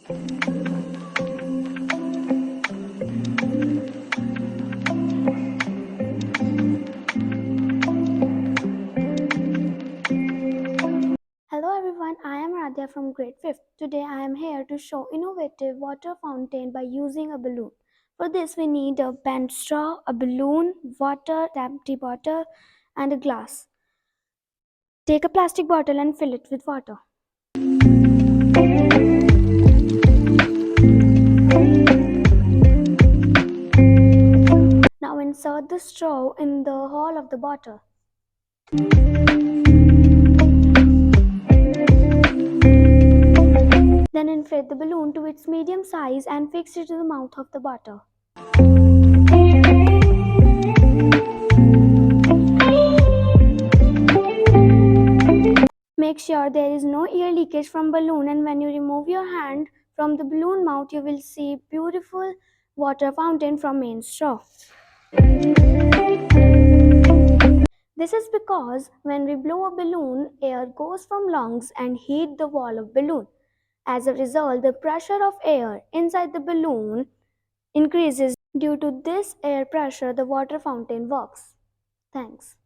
Hello everyone, I am Radhya from grade 5th. Today I am here to show innovative water fountain by using a balloon. For this we need a bent straw, a balloon, water, empty bottle and a glass. Take a plastic bottle and fill it with water. Now insert the straw in the hole of the bottle. Then inflate the balloon to its medium size and fix it to the mouth of the bottle. Make sure there is no air leakage from balloon, and when you remove your hand from the balloon mouth, you will see beautiful water fountain from main straw. This is because when we blow a balloon, air goes from lungs and heat the wall of balloon. As a result, the pressure of air inside the balloon increases. Due to this air pressure, the water fountain works. Thanks.